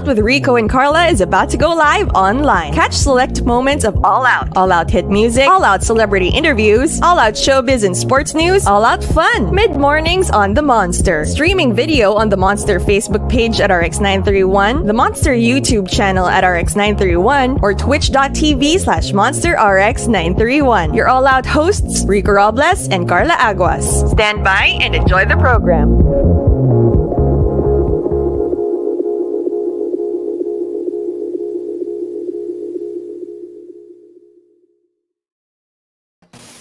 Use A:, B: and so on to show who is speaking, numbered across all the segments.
A: Out with Rico and Karla is about to go live online. Catch select moments of All Out hit music, All Out celebrity interviews, All Out showbiz and sports news, All Out fun. Mid-mornings on The Monster. Streaming video on the Monster Facebook page at RX931, the Monster YouTube channel at RX931, or twitch.tv/Monster RX931. Your All Out hosts, Rico Robles and Karla Aguas. Stand by and enjoy the program.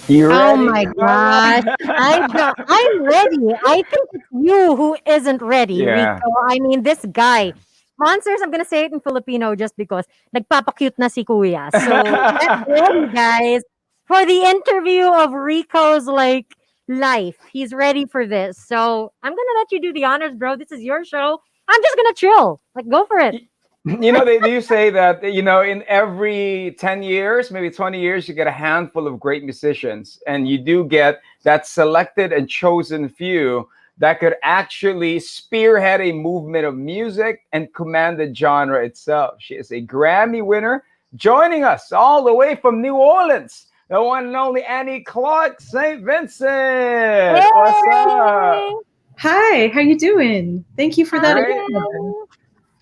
B: You ready?
C: Oh my gosh. I'm ready. I think it's you who isn't ready,
B: Yeah.
C: Rico. I mean, this guy. Monsters, I'm gonna say it in Filipino just because nagpapakute na si Kuya. So get ready, guys, for the interview of Rico's life. He's ready for this. So I'm gonna let you do the honors, bro. This is your show. I'm just gonna chill. Go for it.
B: They do say that, in every 10 years, maybe 20 years, you get a handful of great musicians. And you do get that selected and chosen few that could actually spearhead a movement of music and command the genre itself. She is a Grammy winner, joining us all the way from New Orleans, the one and only Annie Clark St. Vincent.
C: Hey!
B: What's up?
D: Hi, how you doing? Thank you for that.
B: Great.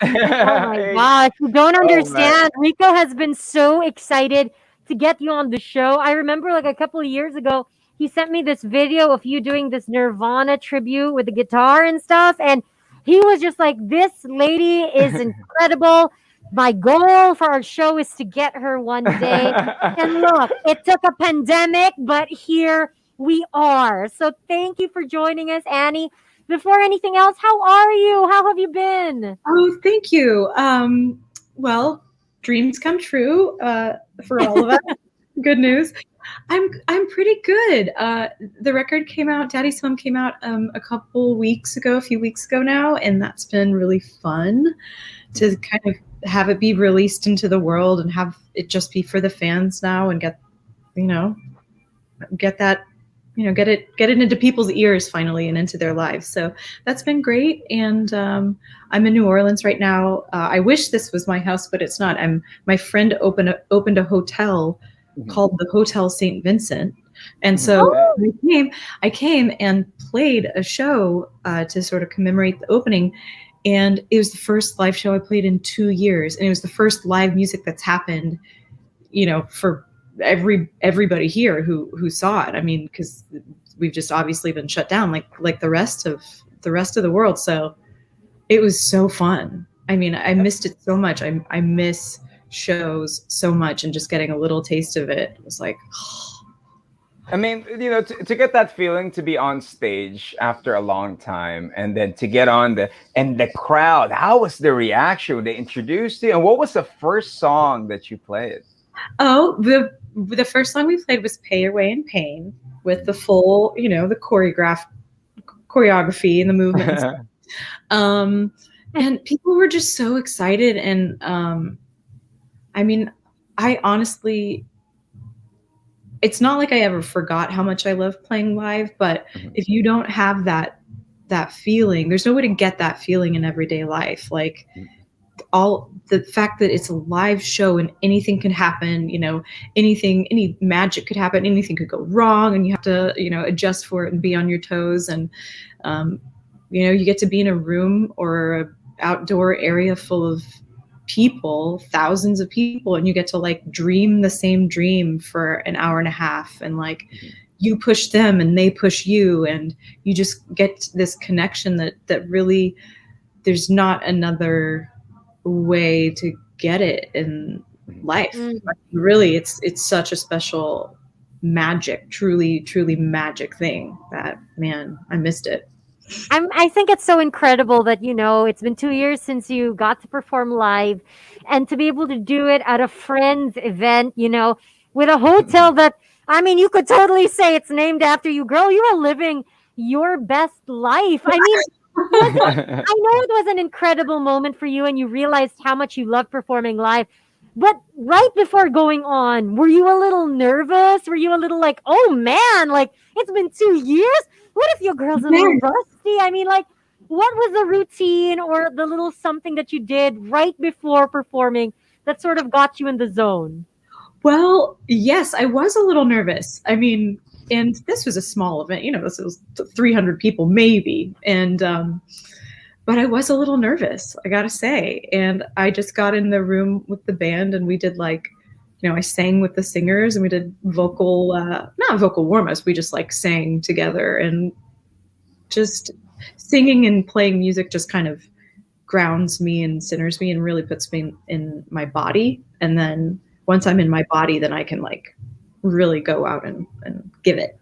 C: Oh my gosh, you don't understand. Rico has been so excited to get you on the show. I remember a couple of years ago, he sent me this video of you doing this Nirvana tribute with the guitar and stuff. And he was just like, this lady is incredible. My goal for our show is to get her one day. And look, it took a pandemic, but here we are. So thank you for joining us, Annie. Before anything else, how are you? How have you been?
D: Oh, thank you. Well, dreams come true for all of us. Good news. I'm pretty good. The record came out. Daddy's Home came out a few weeks ago now, and that's been really fun to kind of have it be released into the world and have it just be for the fans now and get that. Get it into people's ears finally and into their lives. So that's been great. And I'm in New Orleans right now. I wish this was my house, but it's not. My friend opened a hotel called the Hotel St. Vincent. And so I came and played a show to sort of commemorate the opening. And it was the first live show I played in 2 years. And it was the first live music that's happened, for everybody here who saw it. I mean, because we've just obviously been shut down like the rest of the world. So it was so fun. I mean, I missed it so much. I miss shows so much, and just getting a little taste of it was like,
B: I mean, to get that feeling to be on stage after a long time, and then to get on the crowd, how was the reaction when they introduced you? And what was the first song that you played?
D: Oh, the first song we played was Pay Your Way in Pain, with the full, the choreography and the movements. And people were just so excited. And I mean, I honestly, it's not like I ever forgot how much I love playing live, but if you don't have that feeling, there's no way to get that feeling in everyday life. All the fact that it's a live show and anything can happen, any magic could happen, anything could go wrong, and you have to, adjust for it and be on your toes. And, you get to be in a room or an outdoor area full of people, thousands of people, and you get to dream the same dream for an hour and a half. And you push them and they push you, and you just get this connection that really, there's not another way to get it in life. Really, it's such a special magic, truly magic thing that, man, I missed it.
C: I think it's so incredible that it's been 2 years since you got to perform live, and to be able to do it at a friend's event, with a hotel that, I mean, you could totally say it's named after you. Girl, you are living your best life. I mean, I know it was an incredible moment for you, and you realized how much you love performing live. But right before going on, were you a little nervous? Were you a little oh man, it's been 2 years? What if your girl's a little rusty? I mean, what was the routine or the little something that you did right before performing that sort of got you in the zone?
D: Well, yes, I was a little nervous. I mean, and this was a small event, this was 300 people maybe. And, but I was a little nervous, I gotta say. And I just got in the room with the band and we did I sang with the singers and we did vocal, not vocal warm-ups, we just sang together, and just singing and playing music just kind of grounds me and centers me and really puts me in my body. And then once I'm in my body, then I can really go out and give it.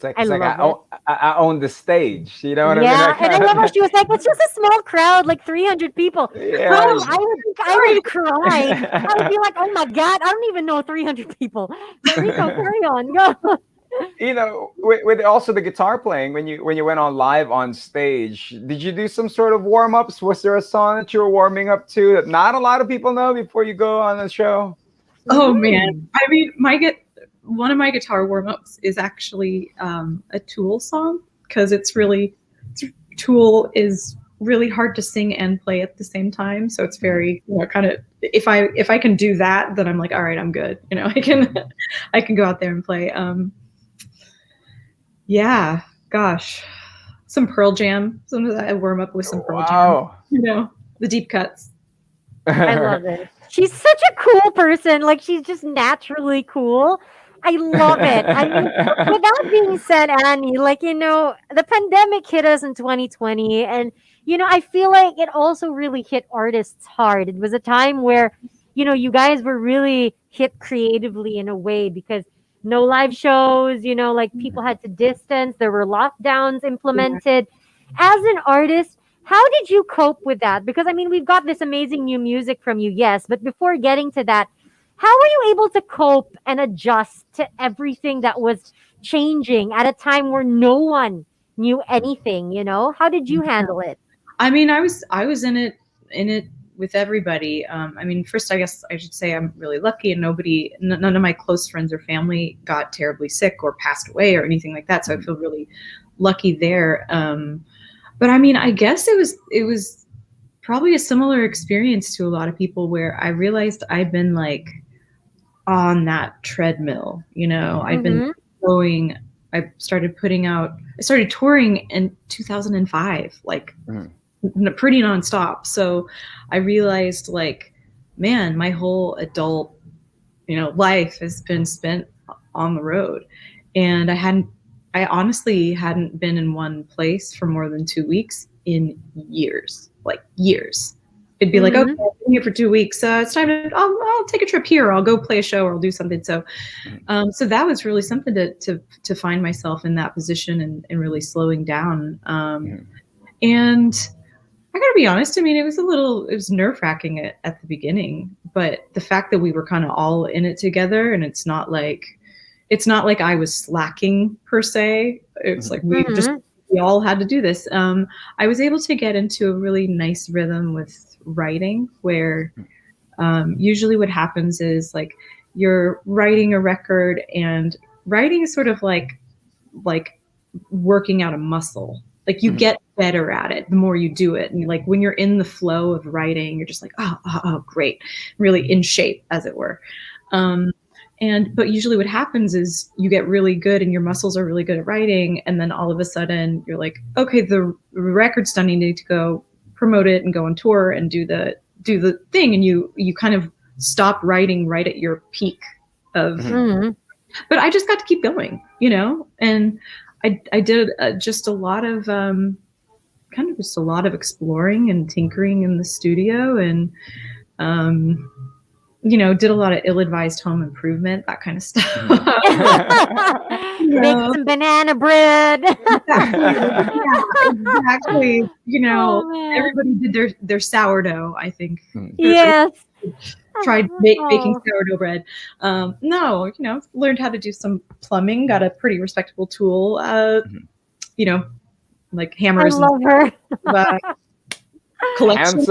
C: I love it.
B: I own the stage. You know what I mean?
C: Yeah, and I love how she was like, "It's just a small crowd, like 300 people."
B: Yeah.
C: Bro, I would cry. I would be like, "Oh my god, I don't even know 300 people." But Rico, carry on, go.
B: With also the guitar playing, when you went on live on stage, did you do some sort of warm-ups? Was there a song that you were warming up to that not a lot of people know before you go on the show?
D: Oh man, I mean, one of my guitar warm-ups is actually a Tool song, because Tool is really hard to sing and play at the same time. So it's very kind of, if I can do that, then I'm like, all right, I'm good. I can go out there and play. Yeah, gosh, some Pearl Jam. Sometimes I warm up with some Pearl Jam. The deep cuts.
C: I love it. She's such a cool person. Like, she's just naturally cool. I love it. I mean, with that being said, Annie, the pandemic hit us in 2020, and I feel like it also really hit artists hard. It was a time where, you guys were really hit creatively in a way, because no live shows, people had to distance, there were lockdowns implemented. As an artist, how did you cope with that? Because I mean, we've got this amazing new music from you, yes, but before getting to that, how were you able to cope and adjust to everything that was changing at a time where no one knew anything? How did you handle it?
D: I mean, I was in it with everybody. I mean, first, I guess I should say I'm really lucky, and none of my close friends or family got terribly sick or passed away or anything like that. So I feel really lucky there. But I mean, I guess it was probably a similar experience to a lot of people, where I realized I'd been on that treadmill. I'd been going. I started touring in 2005, pretty nonstop. So I realized, man, my whole adult, life has been spent on the road, and I honestly hadn't been in one place for more than 2 weeks in years. It'd be like, okay, I've been here for 2 weeks. It's time I'll take a trip here, or I'll go play a show, or I'll do something. So, so that was really something to find myself in that position and really slowing down. And I gotta be honest, I mean, it was nerve-wracking at the beginning, but the fact that we were kind of all in it together, and it's not like I was slacking per se. It's like we all had to do this. I was able to get into a really nice rhythm with writing, where usually what happens is you're writing a record, and writing is sort of like working out a muscle. You get better at it the more you do it, and when you're in the flow of writing, you're just like, oh, great, really in shape, as it were. But usually what happens is you get really good and your muscles are really good at writing, and then all of a sudden you're like, okay, the record's done, you need to go promote it and go on tour and do the thing, and you kind of stop writing right at your peak of. But I just got to keep going, and I did just a lot of a lot of exploring and tinkering in the studio, and did a lot of ill-advised home improvement, that kind of stuff.
C: Make some banana bread.
D: Exactly. Everybody did their sourdough, I think.
C: Yes.
D: Tried baking sourdough bread. No, learned how to do some plumbing, got a pretty respectable tool, like hammers.
C: I love her.
D: Collection.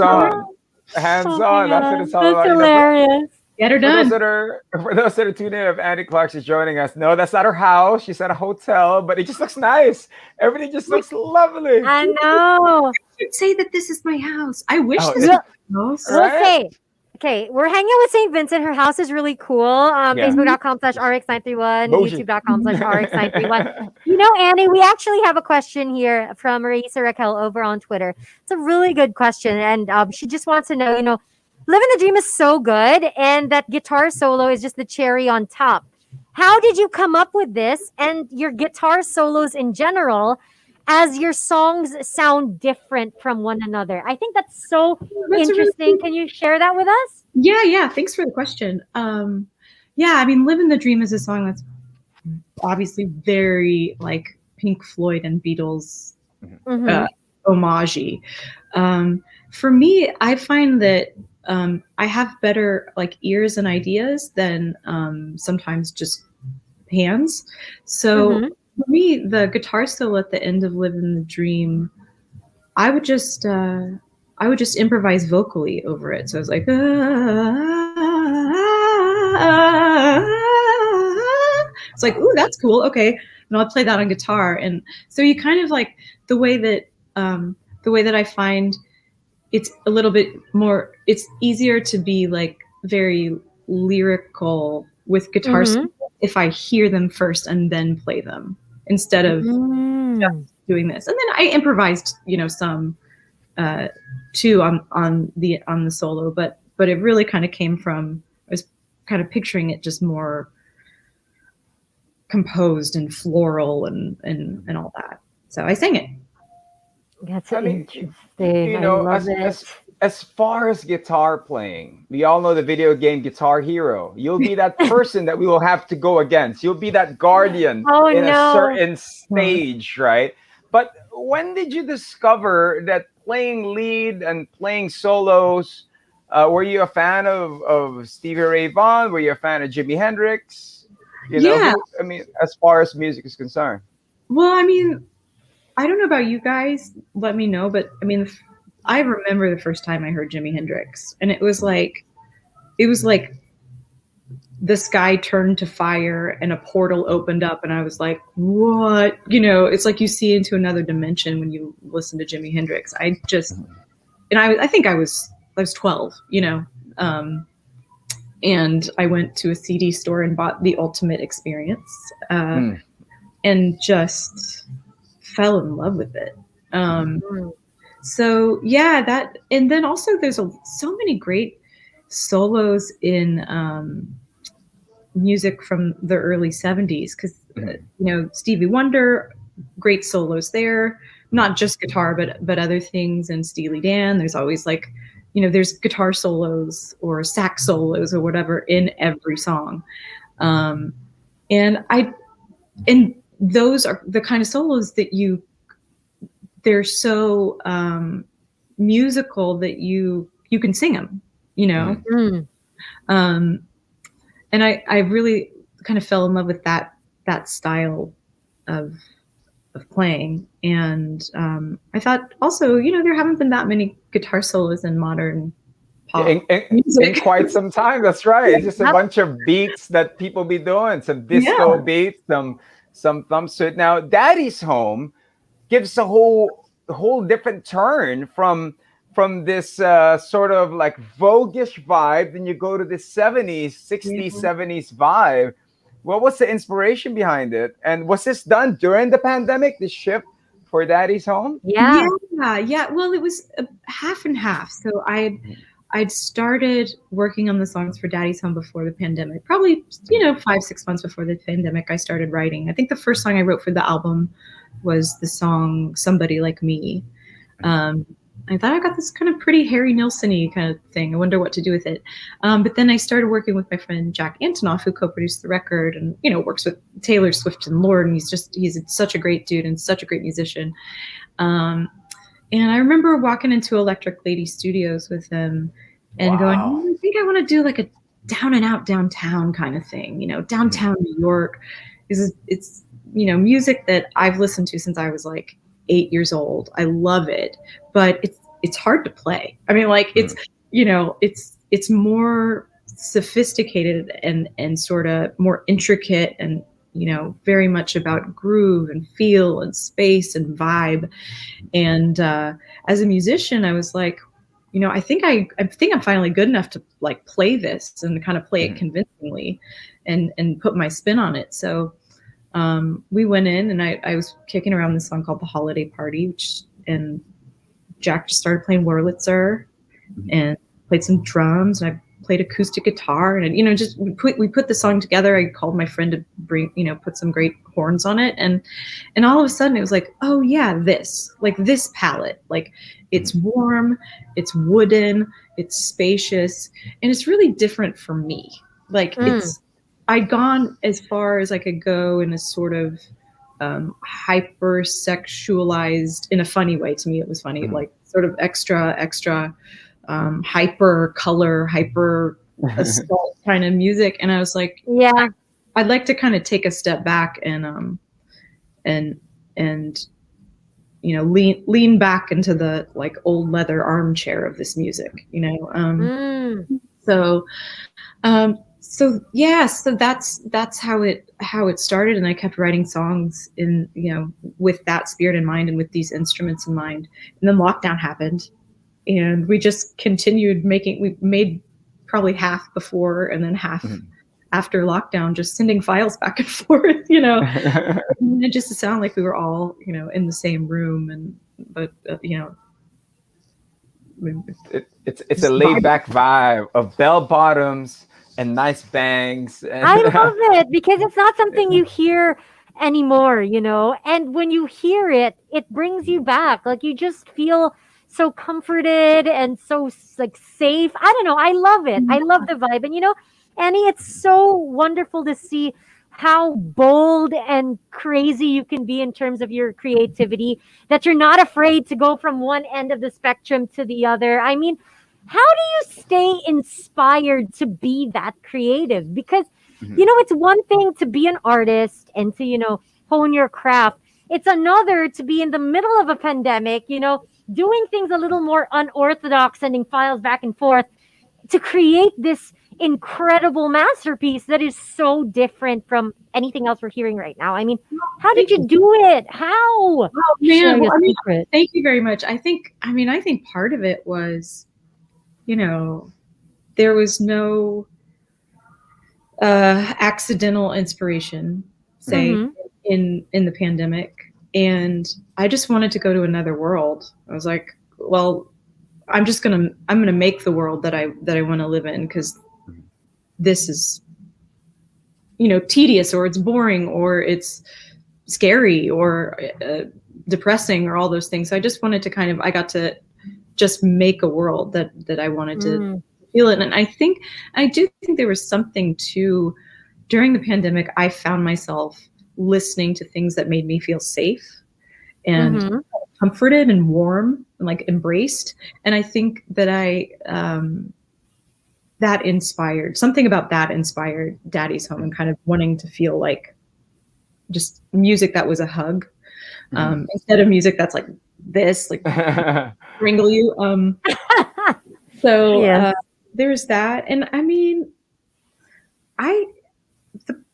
B: Hands on. That's what it's all
C: That's
B: about.
C: hilarious.
D: Get her
B: For those
D: done.
B: that are tuning in, if Andy Clark is joining us, no, that's not her house. She's at a hotel, but it just looks nice. Everything just looks lovely.
C: I know.
D: I'd say that this is my house. I wish
B: Oh,
D: this
B: it-
D: was my house.
C: We'll
B: Right?
C: say, okay, we're hanging with St. Vincent. Her house is really cool.
B: Yeah.
C: Facebook.com/RX931,
B: Bougie.
C: YouTube.com/RX931. You know, Annie, we actually have a question here from Raisa Raquel over on Twitter. It's a really good question. And she just wants to know, Living the Dream is so good, and that guitar solo is just the cherry on top. How did you come up with this and your guitar solos in general, as your songs sound different from one another? I think that's so
D: That's a really
C: interesting. Can you share that with us?
D: Yeah. Thanks for the question. Yeah, I mean, "Living the Dream" is a song that's obviously very like Pink Floyd and Beatles homage-y. For me, I find that I have better like ears and ideas than sometimes just hands. So for me, the guitar solo at the end of "Living the Dream," I would just improvise vocally over it. So I was like, it's like, ooh, that's cool. Okay, and I'll play that on guitar. And so you kind of like the way that I find it's a little bit more. It's easier to be like very lyrical with guitars if I hear them first and then play them instead of just doing this. And then I improvised, some too on the solo, but it really kind of came from, I was kind of picturing it just more composed and floral and all that. So I sang it.
C: That's
B: I mean,
C: interesting. I love it.
B: As far as guitar playing, we all know the video game Guitar Hero. You'll be that person that we will have to go against. You'll be that guardian in a certain stage, right? But when did you discover that playing lead and playing solos, were you a fan of Stevie Ray Vaughan? Were you a fan of Jimi Hendrix? I mean, as far as music is concerned.
D: Well, I mean, I don't know about you guys. Let me know. But I mean, I remember the first time I heard Jimi Hendrix, and it was like the sky turned to fire and a portal opened up, and I was like, what? It's like you see into another dimension when you listen to Jimi Hendrix. I think I was 12, and I went to a CD store and bought The Ultimate Experience, and just fell in love with it. So yeah, that, and then also there's so many great solos in music from the early 70s, because Stevie Wonder, great solos there, not just guitar but other things, and Steely Dan. There's always like, there's guitar solos or sax solos or whatever in every song, and those are the kind of solos that they're so musical that you can sing them, and I really kind of fell in love with that style of playing. And I thought also, there haven't been that many guitar solos in modern pop
B: in quite some time. That's right. It's just a bunch of beats that people be doing, some disco beats, some thumps to it. Now, Daddy's Home gives a whole different turn from this sort of like voguish vibe. Then you go to this 70s, 60s, 70s vibe. What was the inspiration behind it? And was this done during the pandemic, this shift for Daddy's Home?
C: Yeah.
D: Well, it was half and half. So I'd started working on the songs for Daddy's Home before the pandemic, probably 5-6 months before the pandemic. I started writing. I think the first song I wrote for the album was the song "Somebody Like Me." I thought I got this kind of pretty Harry Nilsson-y kind of thing. I wonder what to do with it. But then I started working with my friend Jack Antonoff, who co-produced the record and works with Taylor Swift and Lorde. And he's such a great dude and such a great musician. And I remember walking into Electric Lady Studios with him and going, I think I want to do like a down and out downtown kind of thing, downtown New York. It's music that I've listened to since I was like 8 years old. I love it, but it's hard to play. I mean, like it's more sophisticated and sort of more intricate, and very much about groove and feel and space and vibe. And as a musician, I was like, I think I'm finally good enough to like play this and kind of play it convincingly and put my spin on it. So we went in, and I was kicking around this song called The Holiday Party, and Jack just started playing Wurlitzer and played some drums, and I played acoustic guitar, and just we put the song together. I called my friend to bring, put some great horns on it, and all of a sudden it was like, oh yeah, this palette, like it's warm, it's wooden, it's spacious, and it's really different for me. Like I'd gone as far as I could go in a sort of hyper-sexualized, in a funny way. To me it was funny, like sort of extra hyper color, hyper assault kind of music. And I was like, yeah, I'd like to kind of take a step back and lean back into the like old leather armchair of this music, so that's how it started. And I kept writing songs in, with that spirit in mind and with these instruments in mind. And then lockdown happened, and we just continued making. We made probably half before and then half after lockdown, just sending files back and forth, and just to sound like we were all, in the same room. But
B: it's a laid back vibe of bell bottoms and nice bangs.
C: I love it because it's not something you hear anymore, and when you hear it, it brings you back. Like you just feel so comforted and so like safe. I don't know. I love it. I love the vibe. And Annie, it's so wonderful to see how bold and crazy you can be in terms of your creativity, that you're not afraid to go from one end of the spectrum to the other. I mean, how do you stay inspired to be that creative? Because, it's one thing to be an artist and to, hone your craft. It's another to be in the middle of a pandemic, doing things a little more unorthodox, sending files back and forth to create this incredible masterpiece that is so different from anything else we're hearing right now. I mean, how did you do it? How?
D: Oh man, well, thank you very much. I think part of it was, there was no accidental inspiration, say, in the pandemic. And I just wanted to go to another world. I was like, well, I'm gonna make the world that I want to live in, because this is, tedious, or it's boring, or it's scary, or depressing, or all those things. So I just wanted to I got to just make a world that I wanted to feel it. And I do think there was something to, during the pandemic, I found myself listening to things that made me feel safe and comforted and warm and like embraced. And I think that that inspired Daddy's Home, and kind of wanting to feel like just music that was a hug, instead of music that's like this, like wrangle you. So there's that. And I mean,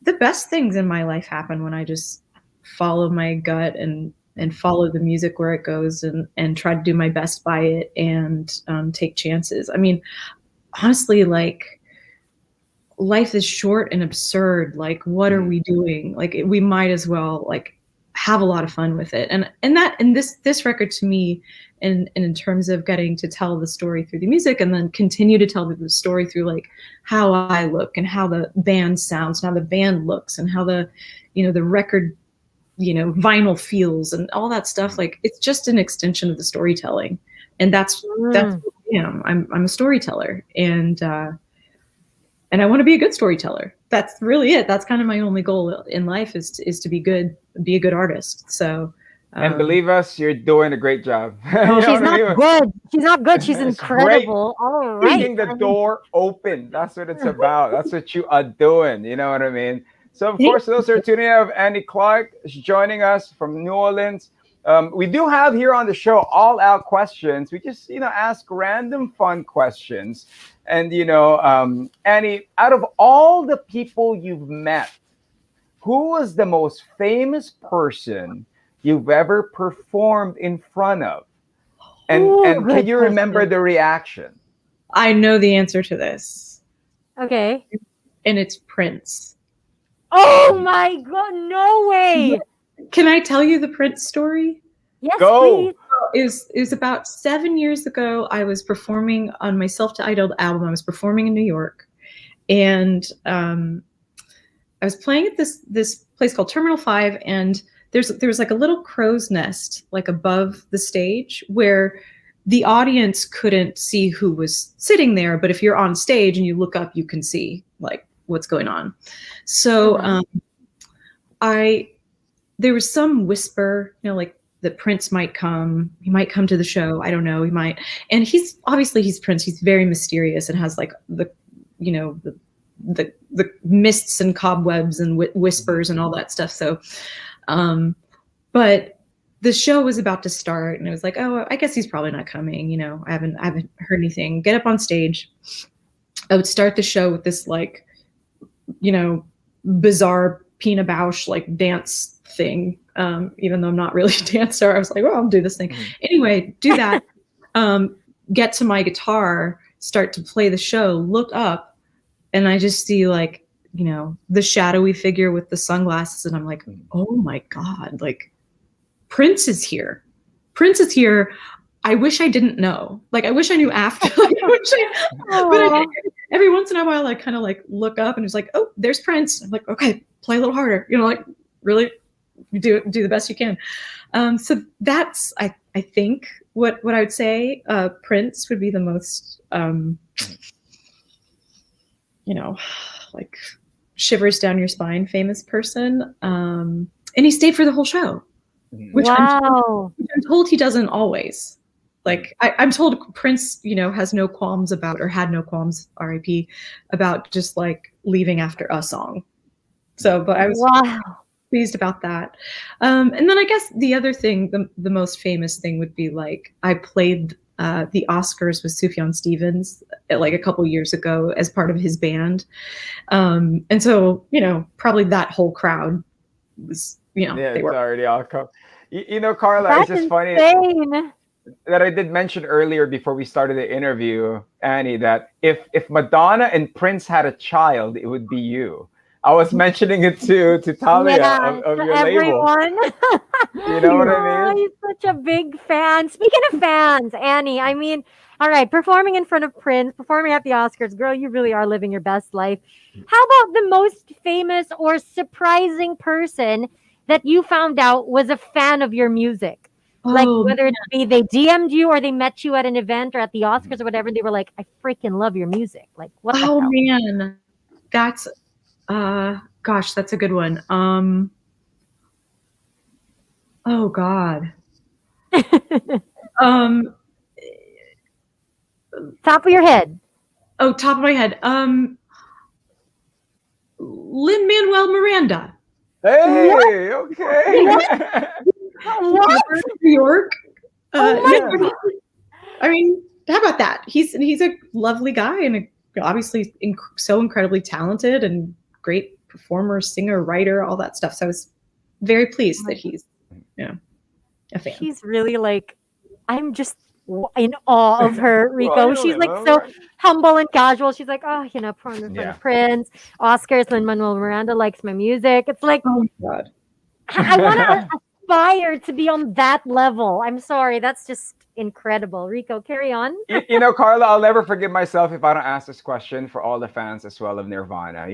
D: the best things in my life happen when I just follow my gut and follow the music where it goes, and try to do my best by it, and take chances. I mean, honestly, like, life is short and absurd. Like, what are we doing? Like, we might as well like have a lot of fun with it. And this record, to me, and in terms of getting to tell the story through the music, and then continue to tell the story through like how I look, and how the band sounds, and how the band looks, and how the record, vinyl feels, and all that stuff. Like, it's just an extension of the storytelling. And that's what I am. I'm a storyteller, and I want to be a good storyteller. That's really it. That's kind of my only goal in life, is to be a good artist. So,
B: and believe us, you're doing a great job.
C: No, she's not good. She's not good. She's incredible. All right.
B: Keeping the door open. That's what it's about. That's what you are doing. You know what I mean? So, of course, those are tuning in. Annie Clark is joining us from New Orleans. We do have here on the show all out questions. We just, ask random fun questions And Annie, out of all the people you've met, who was the most famous person you've ever performed in front of? And
C: Ooh,
B: and can
C: good
B: you remember
C: question.
B: the reaction?
D: I know the answer to this,
C: Okay.
D: and it's Prince.
C: Oh my god, no way.
D: Can I tell you the Prince story?
C: Yes,
B: Go.
C: please.
D: Is about 7 years ago. I was performing on my self-titled album. I was performing in New York, and I was playing at this place called Terminal 5, and there's like a little crow's nest like above the stage where the audience couldn't see who was sitting there, but if you're on stage and you look up, you can see like what's going on. So I there was some whisper, like that Prince might come. He might come to the show. I don't know. He might. And he's Prince. He's very mysterious and has like the mists and cobwebs and whispers and all that stuff. So, but the show was about to start, and it was like, oh, I guess he's probably not coming. I haven't heard anything. Get up on stage. I would start the show with this like, bizarre Pina Bausch like dance thing. Even though I'm not really a dancer, I was like, well, I'll do this thing. Anyway, do that. Get to my guitar, start to play the show, look up, and I just see like, the shadowy figure with the sunglasses. And I'm like, oh my God, like Prince is here. Prince is here. I wish I didn't know. Like, I wish I knew after. But every once in a while, I kind of like look up and it's like, oh, there's Prince. I'm like, okay, play a little harder. Like really do the best you can. So that's, I think what I would say, Prince would be the most, like shivers down your spine famous person. And he stayed for the whole show, which
C: wow.
D: I'm told he doesn't always. Like I'm told Prince, has no qualms about, or had no qualms, R.I.P., about just like leaving after a song. So, but I was pleased about that. And then I guess the other thing, the most famous thing would be like I played the Oscars with Sufjan Stevens like a couple years ago as part of his band. And so, probably that whole crowd was, they were
B: already all come. Karla,
C: That's
B: it's just funny that I did mention earlier before we started the interview, Annie, that if Madonna and Prince had a child, it would be you. I was mentioning it to Talia of your
C: everyone.
B: label. You know what I mean?
C: He's such a big fan. Speaking of fans, Annie, I mean, all right, performing in front of Prince, performing at the Oscars, girl, you really are living your best life. How about the most famous or surprising person that you found out was a fan of your music? Like whether it be they DM'd you or they met you at an event or at the Oscars or whatever, and they were like, I freaking love your music. Like, what the hell?
D: Oh man, that's gosh, that's a good one. Oh God.
C: Top of your head.
D: Oh, top of my head. Lin-Manuel Miranda.
B: Hey, okay.
C: What?
D: New York.
C: Oh my God.
D: I mean, how about that? He's a lovely guy and obviously so incredibly talented and great performer, singer, writer, all that stuff. So I was very pleased that he's, a fan.
C: She's really like, I'm just in awe of her, Rico.
B: Well,
C: She's like so humble and casual. She's like, Prince, Oscars, Lin-Manuel Miranda likes my music. It's like,
D: oh my God.
C: I want to aspire to be on that level. I'm sorry. That's just incredible. Rico, carry on.
B: Karla, I'll never forgive myself if I don't ask this question for all the fans as well of Nirvana.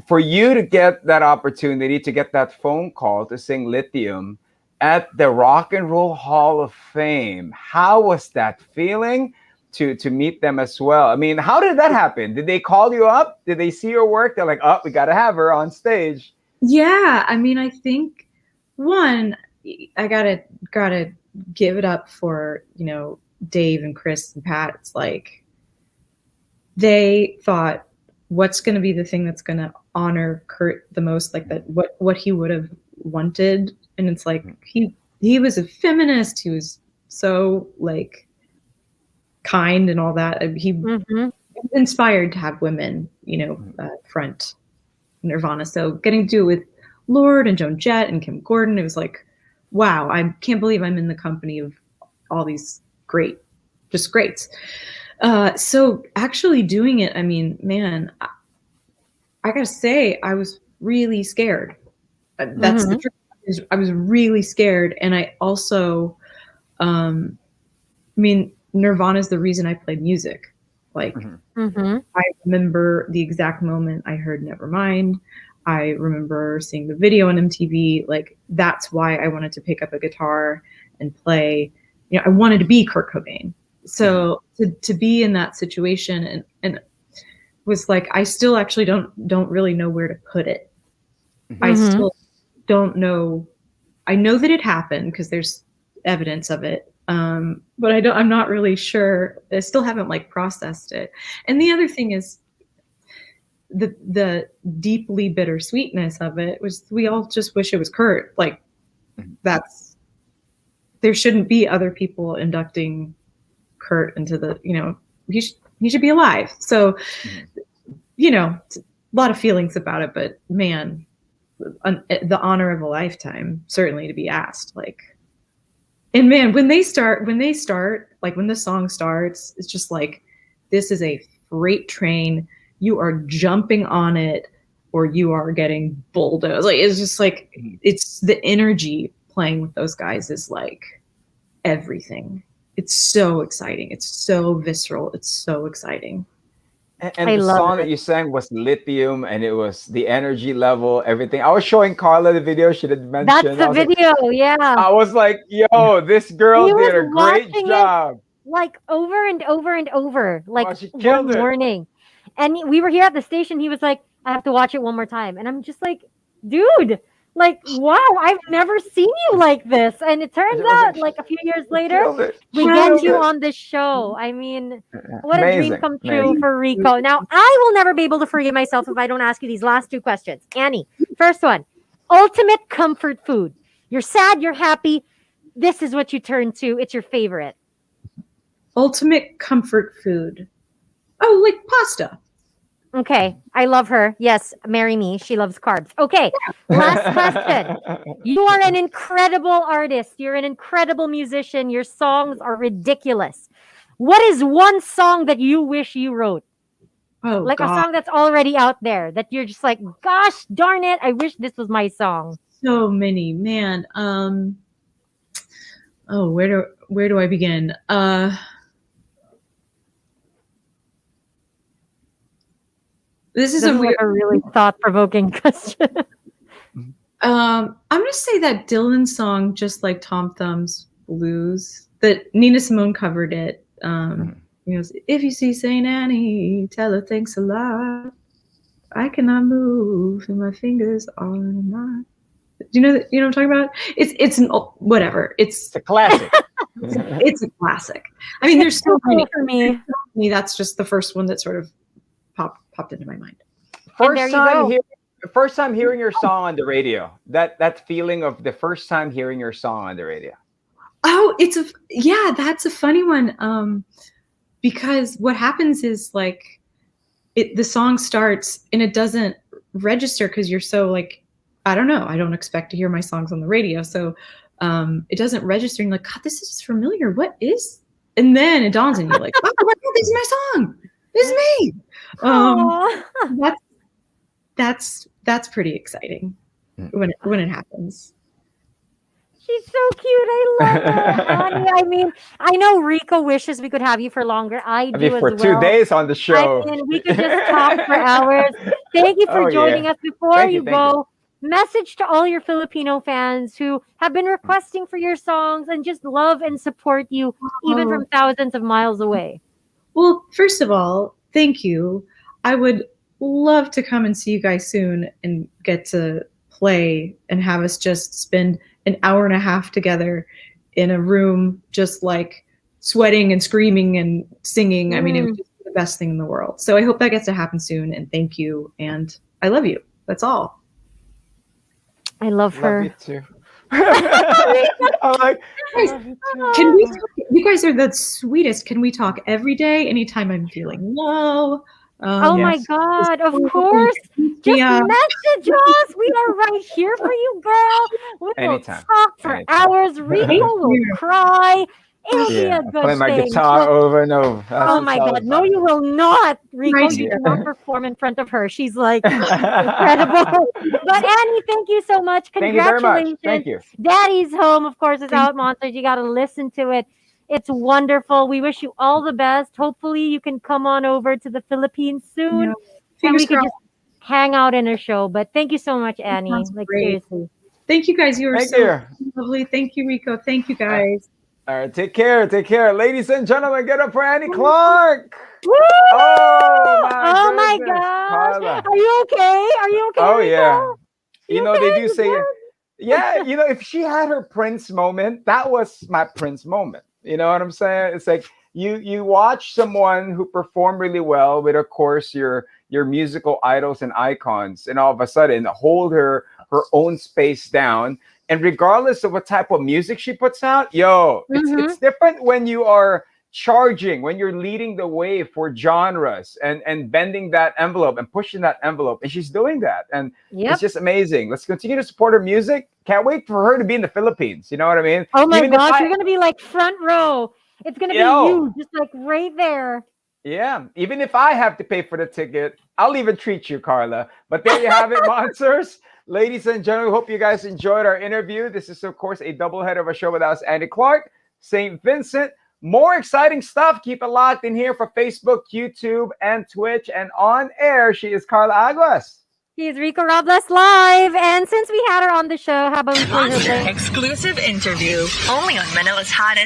B: For you to get that opportunity, to get that phone call to sing Lithium at the Rock and Roll Hall of Fame, how was that feeling to meet them as well? I mean, how did that happen? Did they call you up? Did they see your work? They're like, oh, we got to have her on stage.
D: Yeah, I mean, I think one, I gotta give it up for Dave and Chris and Pat. It's like they thought, what's going to be the thing that's going to honor Kurt the most, like that what he would have wanted. And it's like he was a feminist. He was so like kind and all that. He
C: Mm-hmm.
D: inspired to have women, front Nirvana. So getting to do it with Lord and Joan Jett and Kim Gordon, it was like, wow, I can't believe I'm in the company of all these just greats. So actually doing it, I mean, man, I gotta say, I was really scared. That's the truth. I was really scared, and I also, I mean, Nirvana is the reason I played music. Like, I remember the exact moment I heard Nevermind. I remember seeing the video on MTV. Like, that's why I wanted to pick up a guitar and play. I wanted to be Kurt Cobain. So to be in that situation and was like, I still actually don't really know where to put it. I still don't know. I know that it happened because there's evidence of it. But I'm not really sure. I still haven't like processed it. And the other thing is the deeply bittersweetness of it was we all just wish it was Kurt. Like there shouldn't be other people inducting Kurt into the, he should be alive. So, a lot of feelings about it, but man, the honor of a lifetime, certainly to be asked, like, and man, when they start, like when the song starts, it's just like, this is a freight train. You are jumping on it or you are getting bulldozed. Like, it's just like, it's the energy playing with those guys is like everything. It's so exciting. It's so visceral. It's so exciting.
B: And the song that you sang was Lithium, and it was the energy level, everything. I was showing Karla the video. She didn't mention.
C: That's the video, yeah.
B: I was like, yo, this girl did a great job.
C: Like over and over and over. Like
B: she killed
C: one morning. And we were here at the station. He was like, I have to watch it one more time. And I'm just like, dude, like, wow, I've never seen you like this. And it turns out, like, a few years later, we get you on this show. I mean, what a dream come true for Rico. Now, I will never be able to forgive myself if I don't ask you these last two questions. Annie, first one, ultimate comfort food. You're sad, you're happy. This is what you turn to. It's your favorite.
D: Ultimate comfort food. Oh, like pasta.
C: Okay, I love her. Yes, marry me. She loves carbs. Okay, last question. You are an incredible artist. You're an incredible musician. Your songs are ridiculous. What is one song that you wish you wrote?
D: Oh,
C: like God. A song that's already out there that you're just like, gosh darn it, I wish this was my song.
D: So many, man. Oh, where do I begin? This is a
C: really thought-provoking question.
D: I'm gonna say that Dylan song, Just Like Tom Thumb's Blues, that Nina Simone covered it. If you see Saint Annie, tell her thanks a lot. I cannot move, and my fingers are not. Do you know what I'm talking about? It's whatever. It's
B: a classic.
D: It's a classic. I mean, there's so many
C: for me.
D: That's just the first one that sort of popped into my mind.
B: First time hearing your song on the radio. That feeling of the first time hearing your song on the radio.
D: Oh, that's a funny one. Because what happens is like the song starts and it doesn't register because you're so like, I don't know. I don't expect to hear my songs on the radio. So it doesn't register. And you're like, God, this is familiar. What is? And then it dawns on you like, oh my God, this is my song. This is me. That's pretty exciting when it happens.
C: She's so cute. I love her, honey. I mean, I know Rico wishes we could have you for longer. I do
B: for
C: as well.
B: 2 days on the show.
C: I mean, we could just talk for hours. Thank you for joining us. Before you go, message to all your Filipino fans who have been requesting for your songs and just love and support you even from thousands of miles away.
D: Well, first of all, thank you. I would love to come and see you guys soon and get to play and have us just spend an hour and a half together in a room, just like sweating and screaming and singing. I mean, it was just the best thing in the world. So I hope that gets to happen soon. And thank you. And I love you. That's all.
C: I love her.
B: Love you too. I'm like,
D: Can we talk, you guys are the sweetest. Can we talk every day, anytime I'm feeling low?
C: Oh my
B: Yes.
C: God, of course. Just
D: Yeah.
C: message us. We are right here for you, girl. We will
B: Anytime.
C: talk for
B: Anytime.
C: hours. Rico will cry. It'll be
B: Yeah,
C: a
B: I play
C: good
B: my
C: thing.
B: guitar
C: So-
B: over and over. That's
C: oh
B: what
C: my
B: it's all
C: God. No,
B: about.
C: you will not, Rico.
D: Right.
C: You
B: Yeah.
C: cannot perform in front of her. She's like incredible. But Annie, thank you so much.
B: Thank you very much.
C: Congratulations.
B: Thank you.
C: Daddy's Home, of course, is
D: Thank
C: out, Monsters. You got to listen to it. It's wonderful. We wish you all the best. Hopefully, you can come on over to the Philippines soon,
D: Yeah.
C: and
D: Fingers
C: we could
D: crossed.
C: just hang out in a show. But thank you so much, Annie.
D: Sounds
C: Like
D: great.
C: seriously.
D: Thank you guys. You are
B: Thank
D: so
B: you.
D: lovely. Thank you, Rico. Thank you guys.
B: All right, take care. Take care. Ladies and gentlemen, get up for Annie Clark.
C: Woo!
B: Oh
C: my
B: goodness,
C: gosh!
B: Carla.
C: Are you okay? Are you okay?
B: Oh
C: Rico?
B: yeah. You know, they
C: okay?
B: do
C: You
B: say,
C: good?
B: yeah, you know, if she had her Prince moment, that was my Prince moment. You know what I'm saying? It's like you watch someone who performed really well with, of course, your musical idols and icons, and all of a sudden hold her own space down. And regardless of what type of music she puts out, it's different when you are charging, when you're leading the way for genres and bending that envelope and pushing that envelope. And she's doing that. And
C: Yep.
B: it's just amazing. Let's continue to support her music. Can't wait for her to be in the Philippines. You know what I mean?
C: Oh my
B: Even if
C: gosh, you're gonna be like front row. It's gonna be you, just like right there.
B: Yeah, even if I have to pay for the ticket, I'll even treat you, Carla. But there you have it, monsters. Ladies and gentlemen, hope you guys enjoyed our interview. This is, of course, a doubleheader of a show with us, Annie Clark, St. Vincent. More exciting stuff. Keep it locked in here for Facebook, YouTube, and Twitch. And on air, she is Carla Aguas.
C: She's Rico Robles live. And since we had her on the show, how about we play her
A: Monster
C: play?
A: exclusive interview only on Manila's hottest